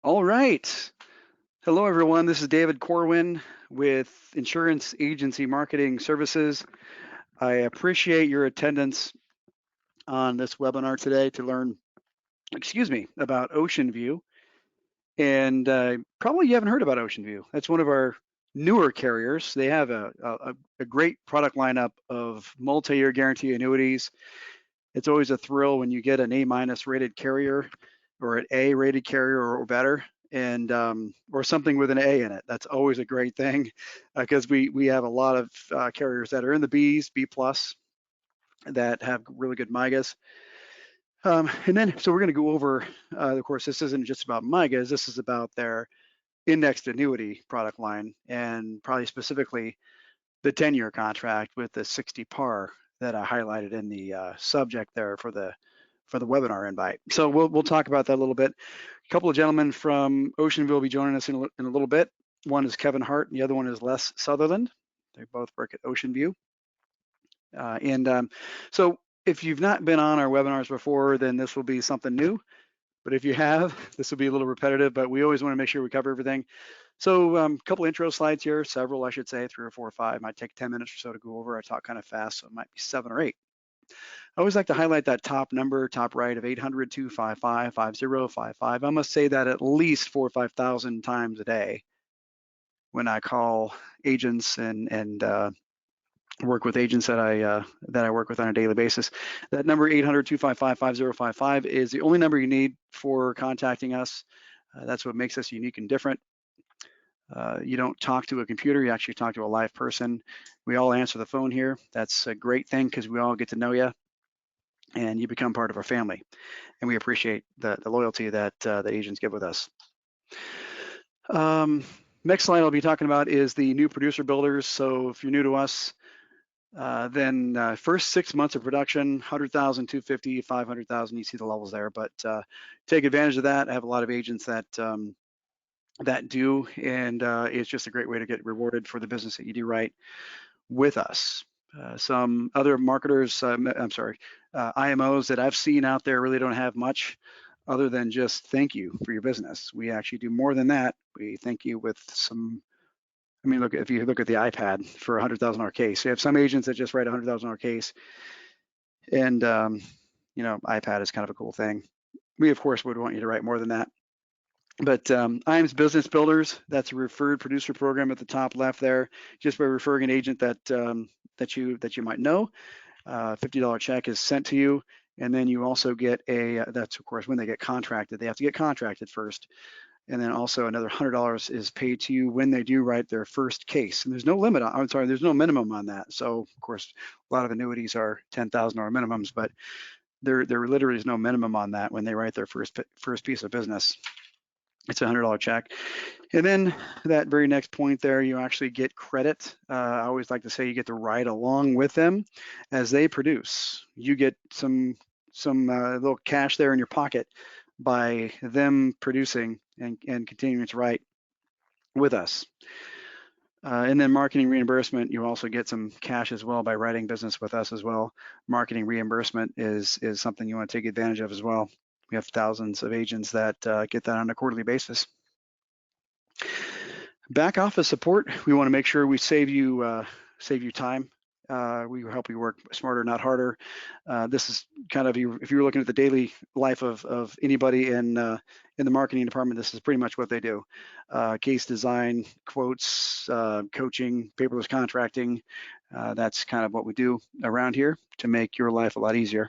All right. Hello, everyone. This is David Corwin with Insurance Agency Marketing Services. I appreciate your attendance on this webinar today to learn, about Ocean View. And probably you haven't heard about Ocean View. That's one of our newer carriers. They have a great product lineup of multi-year guarantee annuities. It's always a thrill when you get an A- rated carrier or an A rated carrier or better, and or something with an A in it. That's always a great thing because we have a lot of carriers that are in the Bs, B plus, that have really good Mygas. And then, so we're going to go over, of course, this isn't just about Mygas, this is about their indexed annuity product line, and probably specifically the 10-year contract with the 60 par that I highlighted in the subject there for the webinar invite. So we'll talk about that a little bit. A couple of gentlemen from Oceanville will be joining us in a little bit. One is Kevin Hart, and the other one is Les Sutherland. They both work at Ocean View. So if you've not been on our webinars before, then this will be something new. But if you have, this will be a little repetitive, but we always want to make sure we cover everything. So a couple intro slides here, several, I should say, 3 or 4 or 5. Might take 10 minutes or so to go over. I talk kind of fast, so it might be 7 or 8. I always like to highlight that top number, top right of 800-255-5055. I must say that at least 4,000 or 5,000 times a day when I call agents and work with agents that I work with on a daily basis. That number 800-255-5055 is the only number you need for contacting us. That's what makes us unique and different. You don't talk to a computer, you actually talk to a live person. We all answer the phone here. That's a great thing because we all get to know you and you become part of our family. And we appreciate the loyalty that the agents give with us. Next slide I'll be talking about is the new producer builders. So if you're new to us, then first 6 months of production, 100,000, 250, 500,000, you see the levels there, but take advantage of that. I have a lot of agents that do, and it's just a great way to get rewarded for the business that you do right with us. Some other marketers, IMOs that I've seen out there really don't have much other than just thank you for your business. We actually do more than that. We thank you with some, look, if you look at the iPad for a $100,000 case, you have some agents that just write a $100,000 case, and iPad is kind of a cool thing. We, of course, would want you to write more than that. But IAMS Business Builders, that's a referred producer program at the top left there. Just by referring an agent that you might know, $50 check is sent to you, and then you also get that's of course when they get contracted. They have to get contracted first, and then also another $100 is paid to you when they do write their first case. And there's no limit on, there's no minimum on that. So of course, a lot of annuities are $10,000 minimums, but there literally is no minimum on that when they write their first piece of business. It's a $100 check. And then that very next point there, you actually get credit. I always like to say you get to ride along with them as they produce. You get some little cash there in your pocket by them producing and continuing to write with us. And then marketing reimbursement, you also get some cash as well by writing business with us as well. Marketing reimbursement is something you want to take advantage of as well. We have thousands of agents that get that on a quarterly basis. Back office support, we want to make sure we save you time. We help you work smarter, not harder. This is kind of, if you're looking at the daily life of anybody in the marketing department, this is pretty much what they do. Case design, quotes, coaching, paperless contracting. That's kind of what we do around here to make your life a lot easier.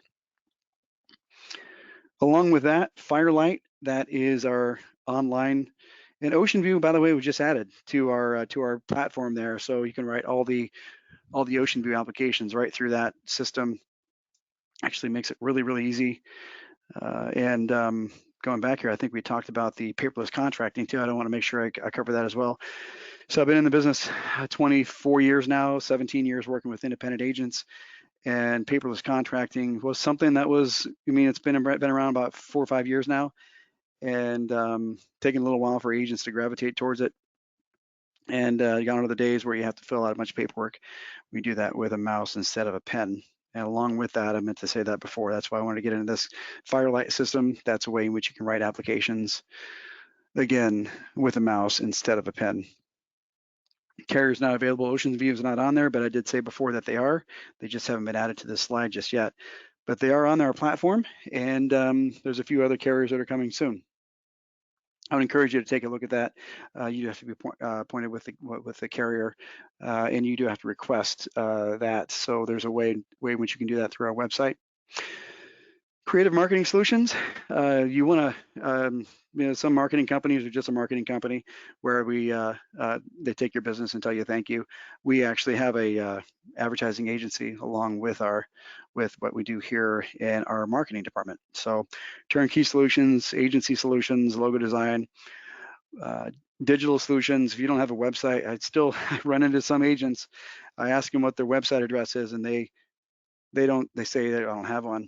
Along with that, Firelight, that is our online. And Ocean View, by the way, was just added to our platform there, so you can write all the Ocean View applications right through that system. Actually makes it really, really easy. And going back here, I think we talked about the paperless contracting too. I don't want to make sure I cover that as well. So I've been in the business 24 years now, 17 years working with independent agents. And paperless contracting was something that was, it's been around about 4 or 5 years now, and taking a little while for agents to gravitate towards it. And gone are the days where you have to fill out a bunch of paperwork. We do that with a mouse instead of a pen. And along with that, I meant to say that before, that's why I wanted to get into this Firelight system. That's a way in which you can write applications again, with a mouse instead of a pen. Carrier's not available. Ocean View is not on there, but I did say before that they are. They just haven't been added to this slide just yet. But they are on our platform, and there's a few other carriers that are coming soon. I would encourage you to take a look at that. You have to be appointed with the carrier, and you do have to request that. So there's a way in which you can do that through our website. Creative marketing solutions. You want to, some marketing companies are just a marketing company where they take your business and tell you thank you. We actually have a advertising agency along with what we do here in our marketing department. So turnkey solutions, agency solutions, logo design, digital solutions. If you don't have a website, I still run into some agents. I ask them what their website address is, and they say they don't have one.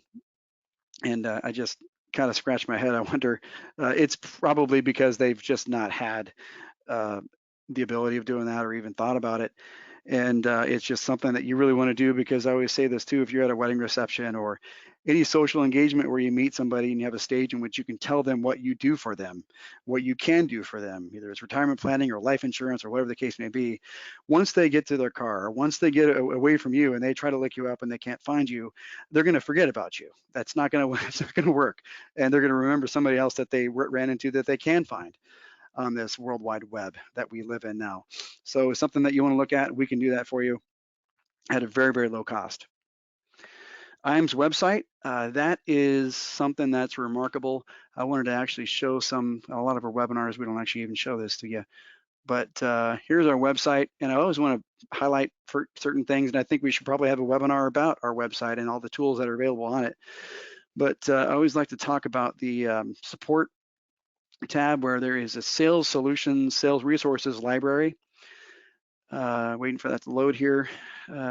And I just kind of scratch my head. I wonder, it's probably because they've just not had the ability of doing that or even thought about it. And it's just something that you really want to do, because I always say this too, if you're at a wedding reception or any social engagement where you meet somebody and you have a stage in which you can tell them what you do for them, what you can do for them, either it's retirement planning or life insurance or whatever the case may be. Once they get to their car, or once they get away from you and they try to look you up and they can't find you, they're going to forget about you. That's not going to work. And they're going to remember somebody else that they ran into that they can find on this World Wide Web that we live in now. So it's something that you want to look at. We can do that for you at a very, very low cost. IAMS website, that is something that's remarkable. I wanted to actually show a lot of our webinars, we don't actually even show this to you. But here's our website, and I always want to highlight for certain things, and I think we should probably have a webinar about our website and all the tools that are available on it. But I always like to talk about the support tab, where there is a sales solutions, sales resources library. Waiting for that to load here.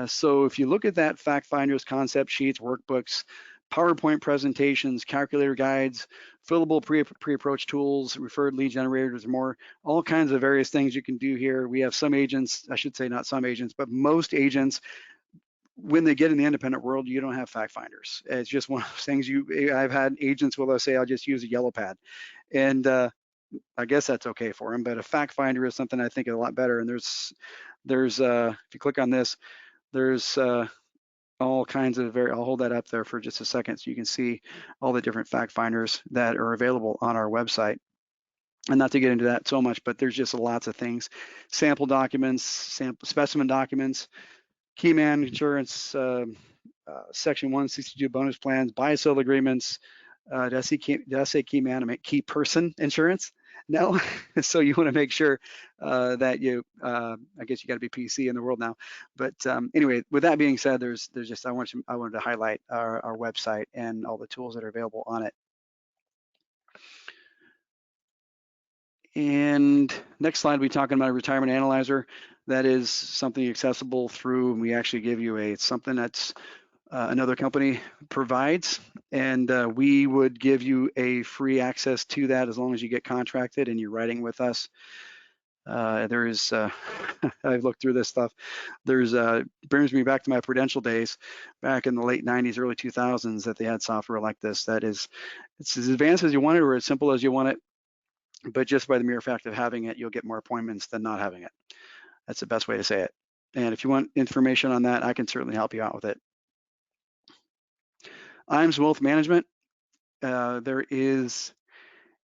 So if you look at that, fact finders, concept sheets, workbooks, PowerPoint presentations, calculator guides, fillable pre-approach tools, referred lead generators, more, all kinds of various things you can do here. We have some agents, I should say not some agents, but most agents, when they get in the independent world, you don't have fact finders. It's just one of those things. I've had agents will say, I'll just use a yellow pad. And I guess that's okay for them, but a fact finder is something I think is a lot better. And there's if you click on this, there's all kinds of I'll hold that up there for just a second so you can see all the different fact finders that are available on our website. And not to get into that so much, but there's just lots of things. Sample documents, specimen documents, key man insurance, section 162 bonus plans, buy-sell agreements, did I say key man? I mean key person insurance. No, so you want to make sure that you, I guess you got to be PC in the world now. But anyway, with that being said, there's just I wanted to highlight our website and all the tools that are available on it. And next slide, we'll be talking about a retirement analyzer. That is something accessible through, and we actually give you something that's another company provides, and we would give you a free access to that as long as you get contracted and you're writing with us. There's, I've looked through this stuff. There's, brings me back to my Prudential days back in the late 90s, early 2000s that they had software like this. That is, it's as advanced as you want it or as simple as you want it, but just by the mere fact of having it, you'll get more appointments than not having it. That's the best way to say it. And if you want information on that, I can certainly help you out with it. IAMS Wealth Management. There is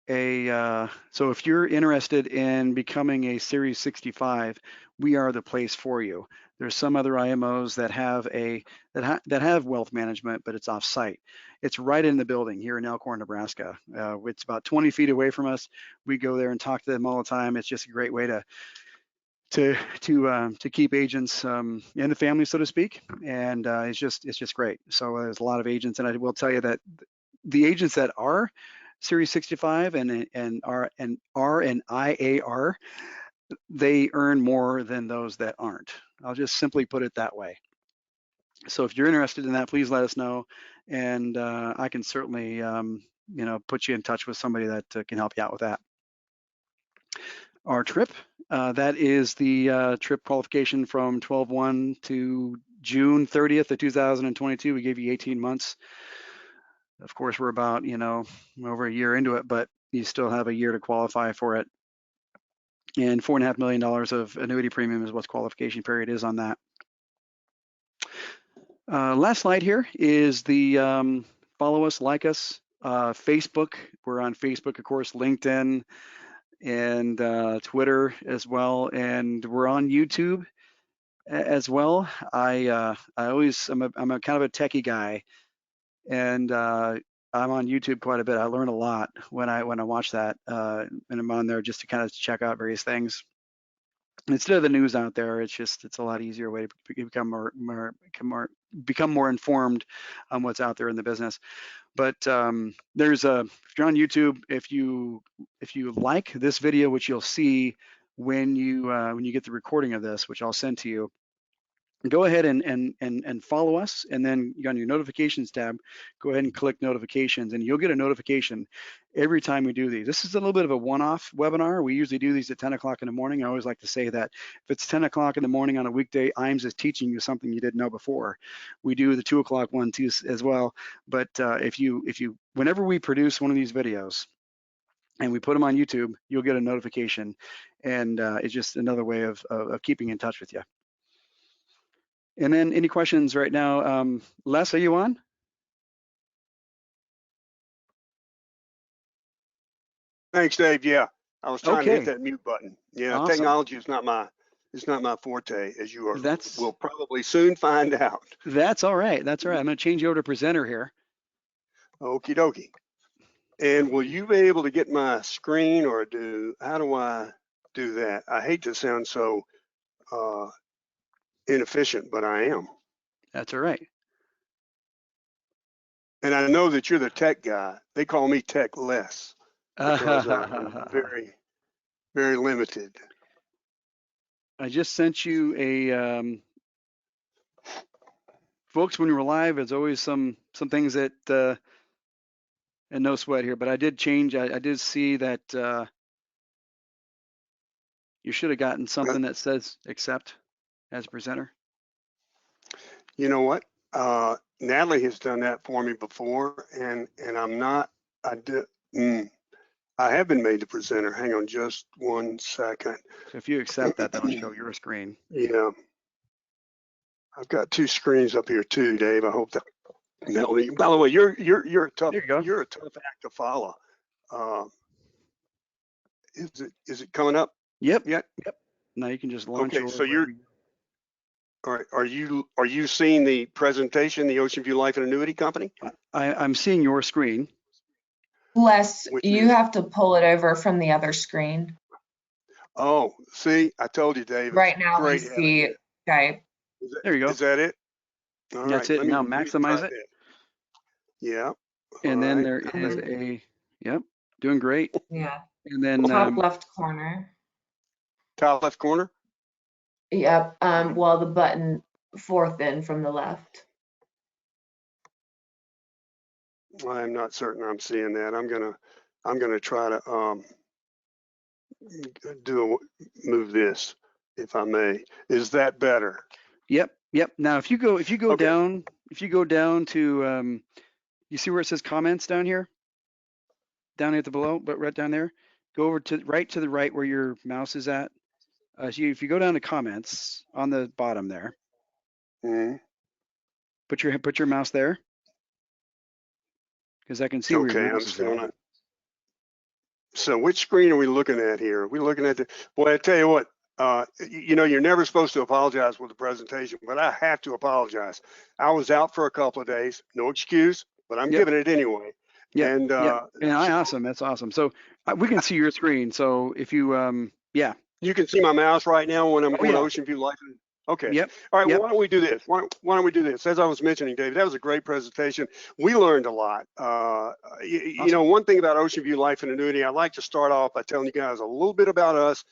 so if you're interested in becoming a Series 65, we are the place for you. There's some other IMOs that have that have wealth management, but it's off-site. It's right in the building here in Elkhorn, Nebraska. It's about 20 feet away from us. We go there and talk to them all the time. It's just a great way to keep agents in the family, so to speak, and it's just great. So there's a lot of agents, and I will tell you that the agents that are Series 65 and are an IAR, they earn more than those that aren't. I'll just simply put it that way. So if you're interested in that, please let us know, and I can certainly put you in touch with somebody that can help you out with that. Our trip, that is the trip qualification from 12/1 to June 30th of 2022. We gave you 18 months. Of course, we're about over a year into it, but you still have a year to qualify for it. And $4.5 million of annuity premium is what qualification period is on that. Last slide here is the follow us, like us, Facebook. We're on Facebook, of course, LinkedIn, and Twitter as well, and we're on YouTube as well. I'm a kind of a techie guy, and I'm on YouTube quite a bit. I learn a lot when I watch that, and I'm on there just to kind of check out various things. Instead of the news out there, it's a lot easier way to become more informed on what's out there in the business. But if you're on YouTube, if you like this video, which you'll see when you get the recording of this, which I'll send to you, go ahead and follow us, and then on your notifications tab, go ahead and click notifications, and you'll get a notification every time we do these. This is a little bit of a one-off webinar. We usually do these at 10 o'clock in the morning. I always like to say that if it's 10 o'clock in the morning on a weekday, IAMS is teaching you something you didn't know before. We do the 2 o'clock one too as well. But whenever we produce one of these videos and we put them on YouTube, you'll get a notification, and it's just another way of keeping in touch with you. And then any questions right now? Les, are you on? Thanks, Dave. Yeah, I was trying to hit that mute button. Yeah, awesome. Technology is not my forte, as you will probably soon find out. That's all right. That's all right. I'm going to change you over to presenter here. Okie dokie. And will you be able to get my screen, or how do I do that? I hate to sound so inefficient, but I am. That's all right. And I know that you're the tech guy. They call me tech less because I'm very, very limited. I just sent you a folks, when we're live, there's always some things that and no sweat here, but I did change. I did see that you should have gotten something that says accept as a presenter. You know what? Natalie has done that for me before, and I'm not. I have been made the presenter. Hang on just 1 second. So if you accept that, that'll show your screen. Yeah. I've got 2 screens up here too, Dave. I hope that. Natalie, by the way, you're a tough. You're a tough act to follow. Is it coming up? Yep. Yep. Now you can just launch. Okay, so you're. All right. Are you seeing the presentation, the Ocean View Life and Annuity Company? I'm seeing your screen. Les, you have to pull it over from the other screen. Oh, see, I told you, Dave. Right now we see Skype. There you go. Is that it? All That's right, it. Now maximize it. Yeah. And then there is a, yep, doing great. Yeah. And then top left corner. Top left corner? Yep. Well, the button 4th in from the left. I'm not certain I'm seeing that. I'm gonna try to move this, if I may. Is that better? Yep. Now if you go down to you see where it says comments down here? Down at the below, but right down there. Go over to the right where your mouse is at. So if you go down to comments on the bottom there, put your mouse there, because I can see where your mouse is at. So which screen are we looking at here? Are we looking at boy, I tell you what, you're never supposed to apologize with the presentation, but I have to apologize. I was out for a couple of days, no excuse, but I'm giving it anyway. Yeah. And awesome. That's awesome. So we can see your screen. So if you, you can see my mouse right now when I'm going to Ocean View Life. Okay. Yep. All right. Well, why don't we do this? Why don't we do this? As I was mentioning, David, that was a great presentation. We learned a lot. Awesome. You know, one thing about Ocean View Life and Annuity, I'd like to start off by telling you guys a little bit about us.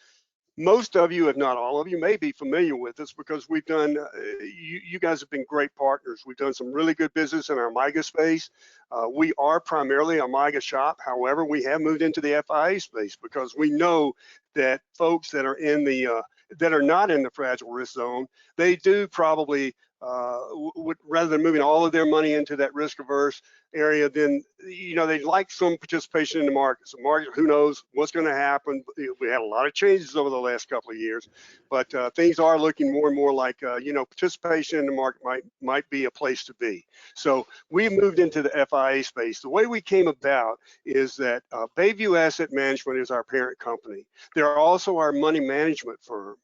Most of you, if not all of you, may be familiar with us because we've done, you guys have been great partners. We've done some really good business in our Myga space. We are primarily a Myga shop. However, we have moved into the FIA space because we know that folks that are in the, that are not in the fragile risk zone, they do probably rather than moving all of their money into that risk averse area, then they'd like some participation in the markets. The market, who knows what's going to happen? We had a lot of changes over the last couple of years, but things are looking more and more like participation in the market might be a place to be. So we moved into the FIA space. The way we came about is that Bayview Asset Management is our parent company. They're also our money management firm.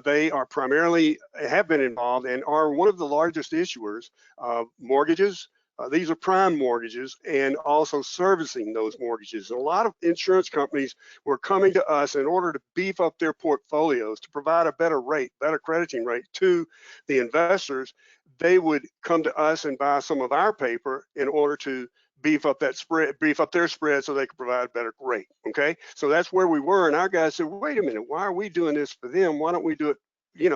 They are primarily have been involved and are one of the largest issuers of mortgages. These are prime mortgages and also servicing those mortgages. And a lot of insurance companies were coming to us in order to beef up their portfolios to provide a better rate, better crediting rate to the investors. They would come to us and buy some of our paper in order to beef up that spread, beef up their spread so they could provide a better rate. Okay, so that's where we were, and our guys said, wait a minute, why are we doing this for them? Why don't we do it?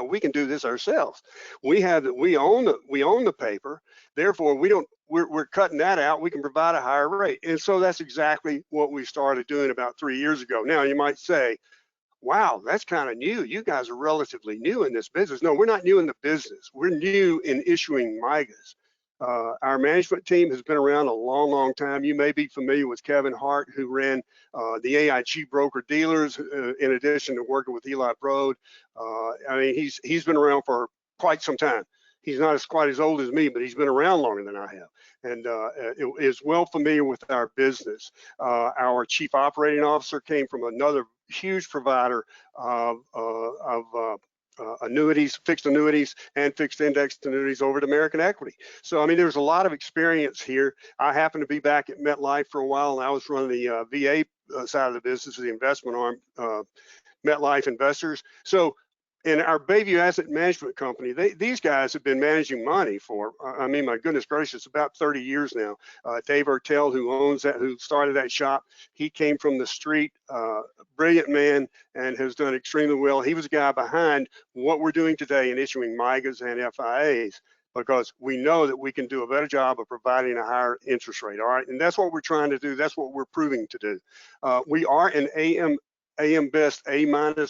We can do this ourselves. We own the paper, therefore we're cutting that out. We can provide a higher rate, and so that's exactly what we started doing about 3 years ago. Now you might say, wow, that's kind of new. You guys are relatively new in this business. No, we're not new in the business. We're new in issuing Mygas. Our management team has been around a long, long time. You may be familiar with Kevin Hart, who ran the AIG broker dealers, in addition to working with Eli Broad. I mean, he's been around for quite some time. He's not quite as old as me, but he's been around longer than I have, and is well familiar with our business. Our chief operating officer came from another huge provider of annuities, fixed annuities and fixed indexed annuities over to American Equity. So, I mean, there's a lot of experience here. I happened to be back at MetLife for a while, and I was running the VA side of the business, the investment arm, MetLife Investors. So in our Bayview Asset Management Company, these guys have been managing money for, I mean, my goodness gracious, about 30 years now. Dave Ertel, who started that shop, he came from the street, brilliant man, and has done extremely well. He was the guy behind what we're doing today in issuing Mygas and FIAs, because we know that we can do a better job of providing a higher interest rate. All right, and that's what we're trying to do. That's what we're proving to do. We are an AM Best A-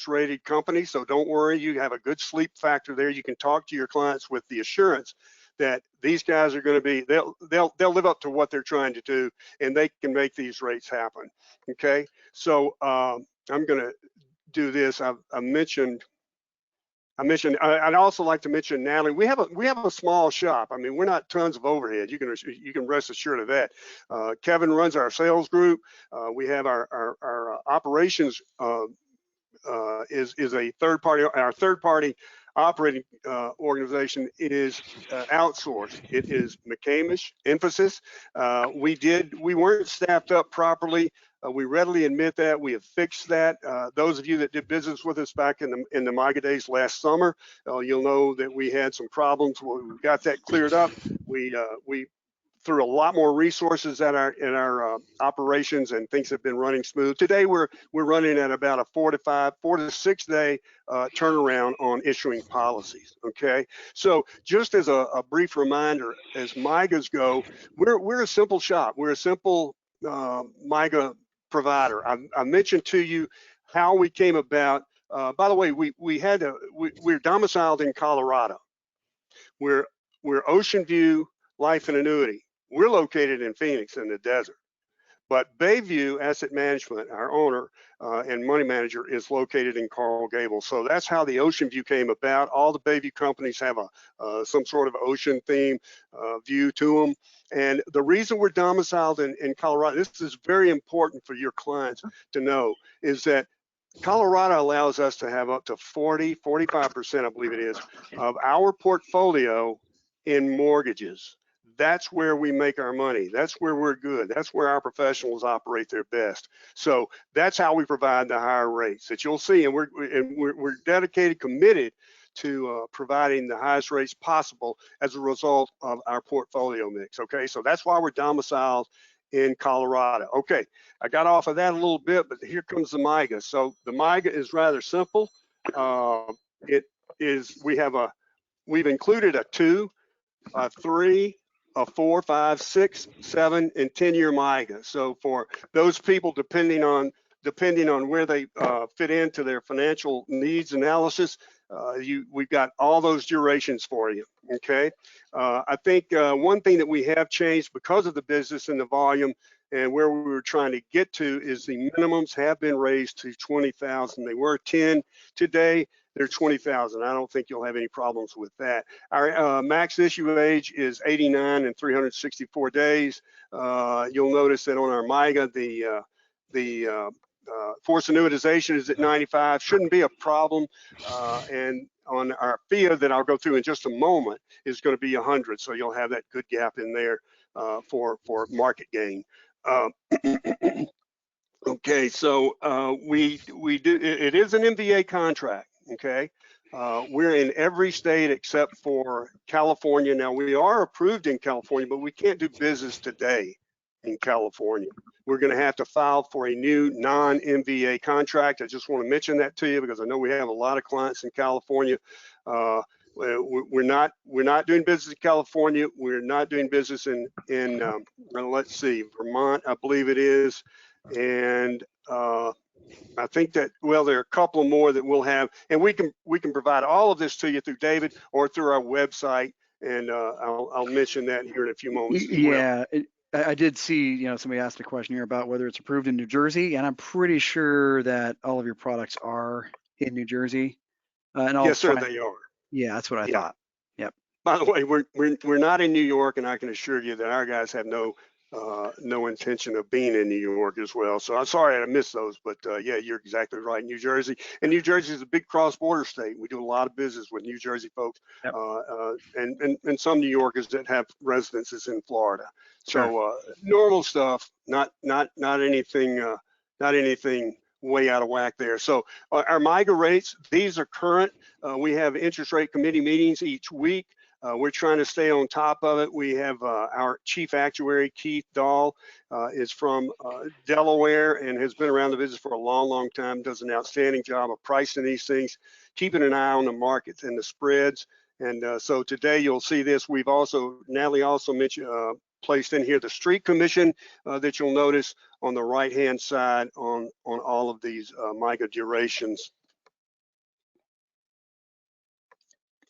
rated company, so don't worry, you have a good sleep factor there. You can talk to your clients with the assurance that these guys are going to be, they'll live up to what they're trying to do, and they can make these rates happen. Okay, so I'm going to do this. I'd also like to mention, Natalie, we have a small shop. I mean, we're not tons of overhead. You can rest assured of that. Kevin runs our sales group. We have our operations is a third party. Our third party operating organization is outsourced. It is McCamish emphasis. We weren't staffed up properly. We readily admit that. We have fixed that. Those of you that did business with us back in the Myga days last summer, you'll know that we had some problems. We got that cleared up. We threw a lot more resources at our operations, and things have been running smooth. Today we're running at about a 4 to 6 day turnaround on issuing policies. Okay, so just as a brief reminder, as Mygas go, we're a simple shop. We're a simple Myga provider. I mentioned to you how we came about. By the way, we're domiciled in Colorado. We're Ocean View Life and Annuity. We're located in Phoenix in the desert, but Bayview Asset Management, our owner and money manager, is located in Coral Gables. So that's how the Ocean View came about. All the Bayview companies have some sort of ocean theme view to them. And the reason we're domiciled in Colorado, this is very important for your clients to know, is that Colorado allows us to have up to 45%, I believe it is, of our portfolio in mortgages. That's where we make our money. That's where we're good. That's where our professionals operate their best. So that's how we provide the higher rates that you'll see. And we're dedicated, committed to providing the highest rates possible as a result of our portfolio mix. Okay, so that's why we're domiciled in Colorado. Okay, I got off of that a little bit, but here comes the Myga. So the Myga is rather simple. We've included a 2, a 3, a 4, 5, 6, 7, and 10-year Myga. So for those people, depending on where they fit into their financial needs analysis, we've got all those durations for you. Okay. I think one thing that we have changed because of the business and the volume and where we were trying to get to is the minimums have been raised to 20,000. They were 10 today. They're 20,000. I don't think you'll have any problems with that. Our max issue age is 89 and 364 days. You'll notice that on our Myga, the forced annuitization is at 95. Shouldn't be a problem. And on our FIA that I'll go through in just a moment is going to be 100. So you'll have that good gap in there for market gain. Okay, so we do. It is an MVA contract. Okay, we're in every state except for California. Now we are approved in California, but we can't do business today in California. We're going to have to file for a new non-MVA contract. I just want to mention that to you because I know we have a lot of clients in California. We're not doing business in California. We're not doing business in let's see, Vermont, I believe it is, and I think that, well, there are a couple more that we'll have, and we can provide all of this to you through David or through our website, and I'll mention that here in a few moments. Yeah, I did see, somebody asked a question here about whether it's approved in New Jersey, and I'm pretty sure that all of your products are in New Jersey. And yes, sir, they are. Yeah, that's what I thought. Yep. By the way, we're not in New York, and I can assure you that our guys have no intention of being in New York as well. So I'm sorry I missed those, but yeah, you're exactly right. New Jersey, and New Jersey is a big cross-border state. We do a lot of business with New Jersey folks, yep. And some New Yorkers that have residences in Florida. Sure. So normal stuff, not anything way out of whack there. So our Myga rates, these are current. We have interest rate committee meetings each week. We're trying to stay on top of it. We have our chief actuary, Keith Dahl, is from Delaware and has been around the business for a long, long time, does an outstanding job of pricing these things, keeping an eye on the markets and the spreads. And so today you'll see this. We've also, Natalie also mentioned, placed in here the street commission that you'll notice on the right-hand side on all of these Myga durations.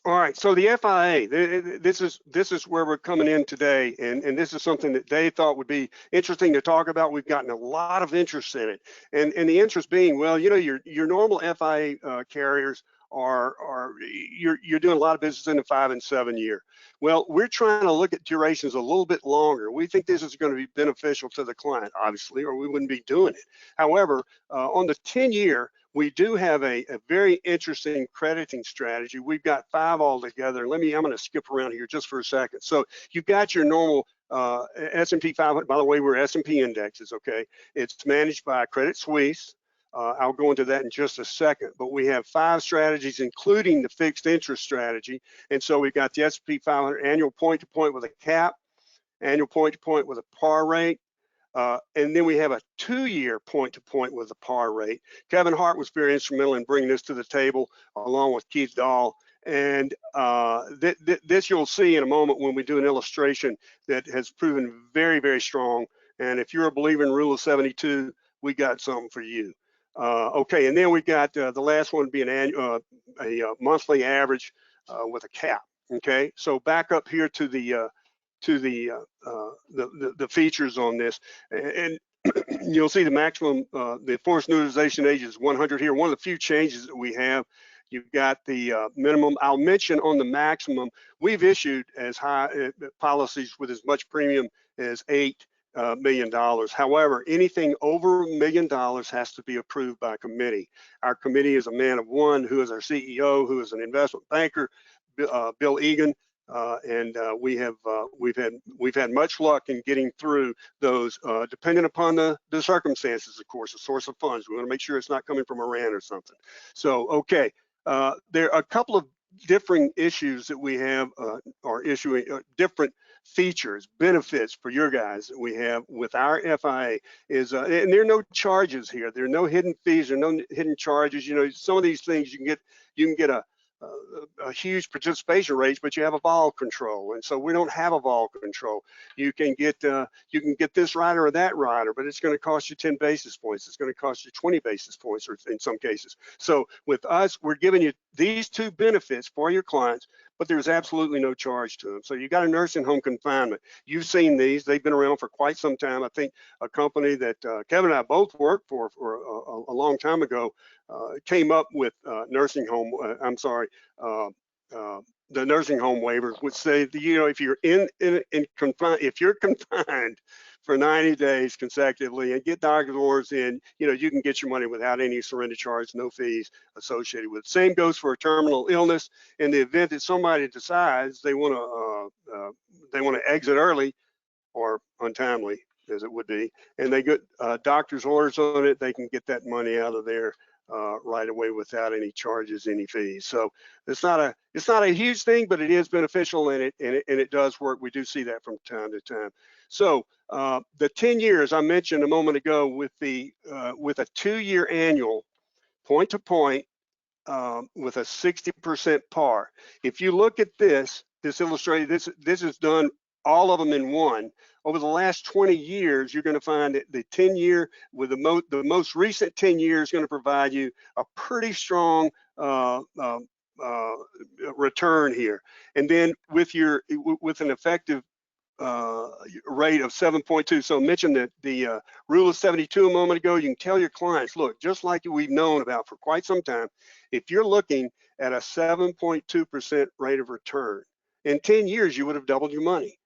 All right, so the FIA, this is where we're coming in today, and this is something that they thought would be interesting to talk about. We've gotten a lot of interest in it, and the interest being, well, your normal FIA carriers you're doing a lot of business in the 5 and 7 year. Well, we're trying to look at durations a little bit longer. We think this is going to be beneficial to the client, obviously, or we wouldn't be doing it. However, on the 10 year, we do have a very interesting crediting strategy. We've got 5 altogether. I'm going to skip around here just for a second. So you've got your normal S&P 500. By the way, we're S&P indexes, okay? It's managed by Credit Suisse. I'll go into that in just a second, but we have 5 strategies, including the fixed interest strategy. And so we've got the S&P 500 annual point-to-point with a cap, annual point-to-point with a par rate, and then we have a 2-year point-to-point with a par rate. Kevin Hart was very instrumental in bringing this to the table, along with Keith Dahl. And this you'll see in a moment when we do an illustration that has proven very, very strong. And if you're a believer in Rule of 72, we got something for you. Okay, and then we got the last one being a monthly average with a cap. Okay, so back up here to the features on this, and you'll see the maximum, the forced annuitization age is 100 here. One of the few changes that we have, you've got the minimum. I'll mention on the maximum, we've issued as high policies with as much premium as $8 million. However, anything over $1 million has to be approved by a committee. Our committee is a man of one who is our CEO, who is an investment banker, Bill Egan. And we've had much luck in getting through those, depending upon the circumstances, of course, the source of funds. We want to make sure it's not coming from Iran or something. So, okay, there are a couple of differing issues that we have, or issuing different features, benefits for your guys that we have with our FIA is, and there are no charges here. There are no hidden fees or no hidden charges. You know, some of these things you can get a huge participation rates, but you have a vol control, and so we don't have a vol control. You can get this rider or that rider, but it's going to cost you 10 basis points. It's going to cost you 20 basis points, or in some cases. So with us, we're giving you these two benefits for your clients, but there's absolutely no charge to them. So you got a nursing home confinement. You've seen these; they've been around for quite some time. I think a company that Kevin and I both worked for a long time ago came up with nursing home. The nursing home waivers would say that, you know, if you're if you're confined for 90 days consecutively and get doctor's orders in, you know, you can get your money without any surrender charge, no fees associated with it. Same goes for a terminal illness. In the event that somebody decides they want to exit early or untimely, as it would be, and they get doctor's orders on it, they can get that money out of there right away without any charges, any fees. So it's not a huge thing, but it is beneficial, and it does work. We do see that from time to time. So the 10 years I mentioned a moment ago with a 2-year annual point to point with a 60% par. If you look at this illustrated, this is done all of them in one. Over the last 20 years, you're going to find that the 10-year with the most recent 10 years is going to provide you a pretty strong return here. And then with an effective rate of 7.2. So I mentioned that the rule of 72 a moment ago. You can tell your clients, look, just like we've known about for quite some time, if you're looking at a 7.2% rate of return, in 10 years, you would have doubled your money.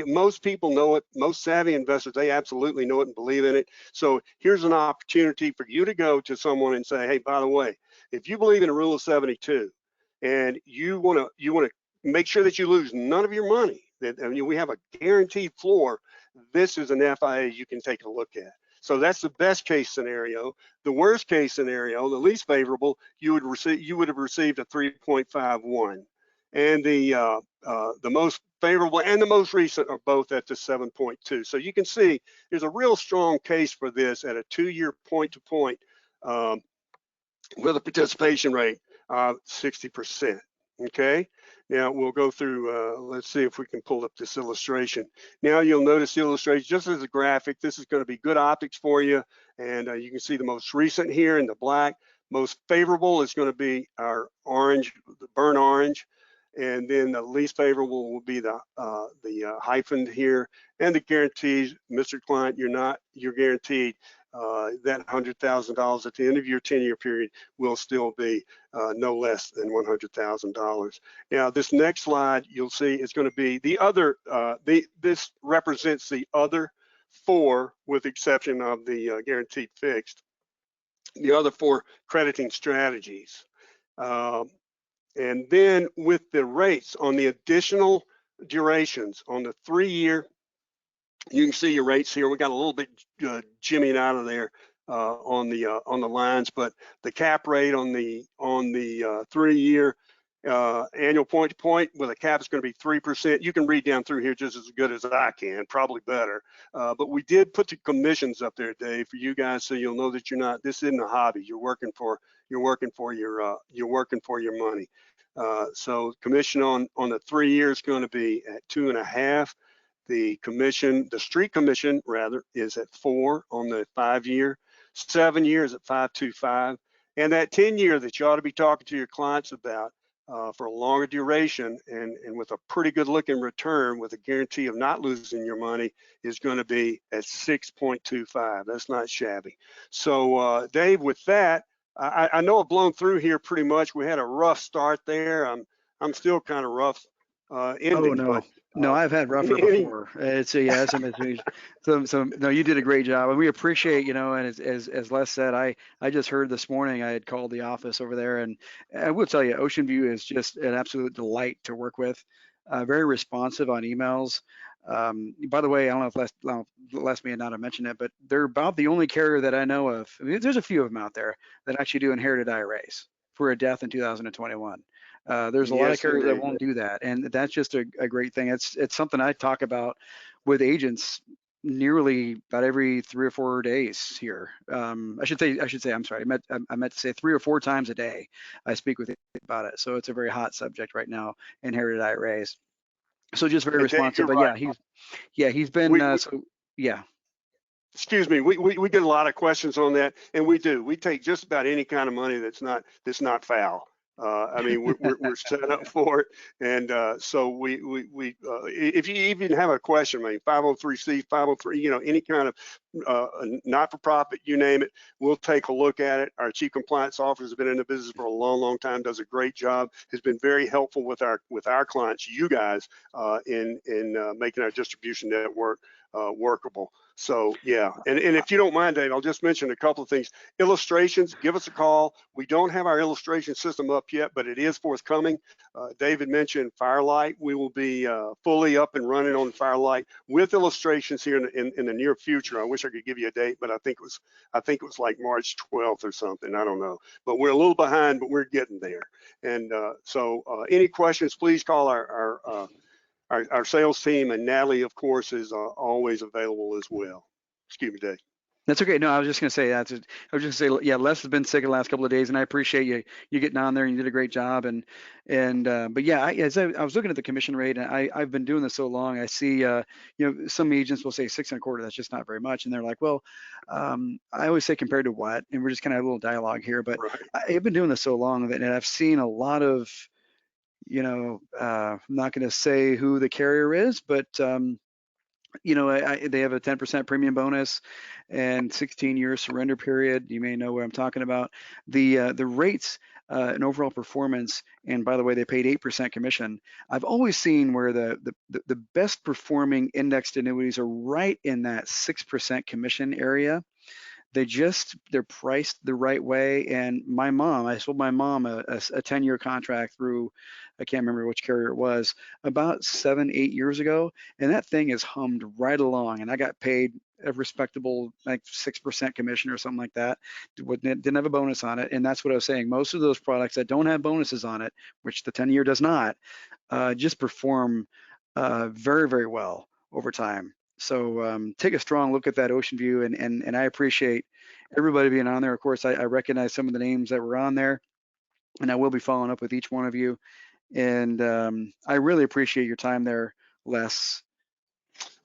Most people know it. Most savvy investors, they absolutely know it and believe in it. So here's an opportunity for you to go to someone and say, hey, by the way, if you believe in a rule of 72 and you want to make sure that you lose none of your money, I mean, we have a guaranteed floor, this is an FIA you can take a look at. So that's the best case scenario. The worst case scenario, the least favorable, you would have received a 3.51. And the most favorable and the most recent are both at the 7.2. So you can see there's a real strong case for this at a 2-year point-to-point with a participation rate of 60%. Okay, now we'll go through, let's see if we can pull up this illustration. Now you'll notice the illustration just as a graphic. This is going to be good optics for you. And you can see the most recent here in the black. Most favorable is going to be our orange, the burnt orange. And then the least favorable will be the hyphened here. And the guarantees, Mr. Client, you're guaranteed that $100,000 at the end of your 10-year period will still be no less than $100,000. Now, this next slide you'll see is going to be the other. This represents the other 4, with the exception of the guaranteed fixed. The other 4 crediting strategies. And then with the rates on the additional durations on the 3-year, you can see your rates here. We got a little bit jimmying out of there on the lines, but the cap rate on the 3-year annual point to point with a cap is going to be 3%. You can read down through here just as good as I can, probably better. But we did put the commissions up there, Dave, for you guys, so you'll know that this isn't a hobby. You're working for your money. So commission on the 3 years is going to be at 2.5. The street commission rather is at 4 on the 5-year, 7 years at 5.25, and that 10-year that you ought to be talking to your clients about for a longer duration and with a pretty good looking return with a guarantee of not losing your money is going to be at 6.25. That's not shabby. So Dave, with that, I know I've blown through here pretty much. We had a rough start there. I'm still kind of rough ending. Oh no. But, no, I've had rougher before. It's no, you did a great job, and we appreciate, and as Les said, I just heard this morning, I had called the office over there, and I will tell you, Ocean View is just an absolute delight to work with. Very responsive on emails. By the way, I don't know if Les may not have mentioned it, but they're about the only carrier that I know of. I mean, there's a few of them out there that actually do inherited IRAs for a death in 2021. There's a lot of carriers that won't do that, and that's just a great thing. It's something I talk about with agents nearly about every 3 or 4 days here. I should say, I'm sorry, I meant to say 3 or 4 times a day I speak with him about it. So it's a very hot subject right now, inherited IRAs. So just very And Dave, responsive. you're But right. he's been, We yeah. excuse me, we get a lot of questions on that, and we do. We take just about any kind of money that's not foul. I mean, we're set up for it, and so if you even have a question, I mean, 503C, 503, any kind of not-for-profit, you name it, we'll take a look at it. Our chief compliance officer has been in the business for a long time, does a great job, has been very helpful with our clients, you guys, in making our distribution network workable. So yeah, and if you don't mind, Dave, I'll just mention a couple of things. Illustrations, give us a call. We don't have our illustration system up yet, but it is forthcoming. David mentioned Firelight. We will be fully up and running on Firelight with illustrations here in the near future. I wish I could give you a date, but I think it was like March 12th or something. I don't know, but we're a little behind, but we're getting there. And so any questions, please call our sales team, and Natalie, of course, is always available as well. Excuse me, Dave. That's okay. No, I was just gonna say that. I was just gonna say, yeah, Les has been sick the last couple of days, and I appreciate you getting on there, and you did a great job. But yeah, as I was looking at the commission rate, and I've been doing this so long, I see, some agents will say 6.25. That's just not very much, and they're like, well, I always say compared to what, and we're just kind of a little dialogue here. But Right. I've been doing this so long that, and I've seen a lot of, I'm not gonna say who the carrier is, but they have a 10% premium bonus and 16-year surrender period. You may know what I'm talking about. The rates and overall performance, and by the way, they paid 8% commission. I've always seen where the best performing indexed annuities are right in that 6% commission area. They're priced the right way. And I sold my mom a 10-year contract through, I can't remember which carrier it was, about 7-8 years ago, and that thing is hummed right along, and I got paid a respectable like 6% commission or something like that. Didn't have a bonus on it, and that's what I was saying. Most of those products that don't have bonuses on it, which the 10-year does not, just perform very, very well over time. So take a strong look at that Ocean View, and I appreciate everybody being on there. Of course, I recognize some of the names that were on there, and I will be following up with each one of you. And I really appreciate your time there, Les.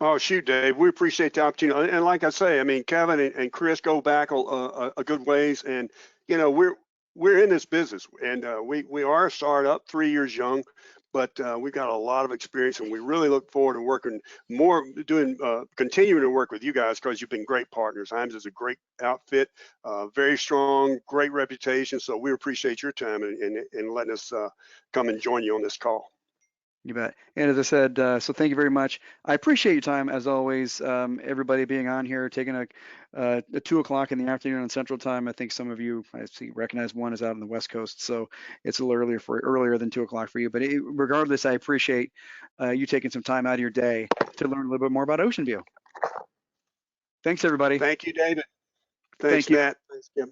Oh, shoot, Dave, we appreciate the opportunity. And like I say, I mean, Kevin and Chris go back a good ways, and we're in this business, and we are a startup, 3 years young, but we've got a lot of experience, and we really look forward to working more, continuing to work with you guys, because you've been great partners. IAMS is a great outfit, very strong, great reputation. So we appreciate your time and letting us come and join you on this call. You bet. And as I said, so thank you very much. I appreciate your time as always. Everybody being on here, taking a 2 o'clock in the afternoon on Central Time. I think some of you, I see, recognize one is out on the West Coast, so it's a little earlier than 2 o'clock for you. But regardless, I appreciate you taking some time out of your day to learn a little bit more about Ocean View. Thanks, everybody. Thank you, David. Thanks, Thank you. Nat. Thanks, Kim.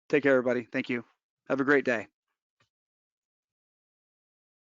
Take care, everybody. Thank you. Have a great day.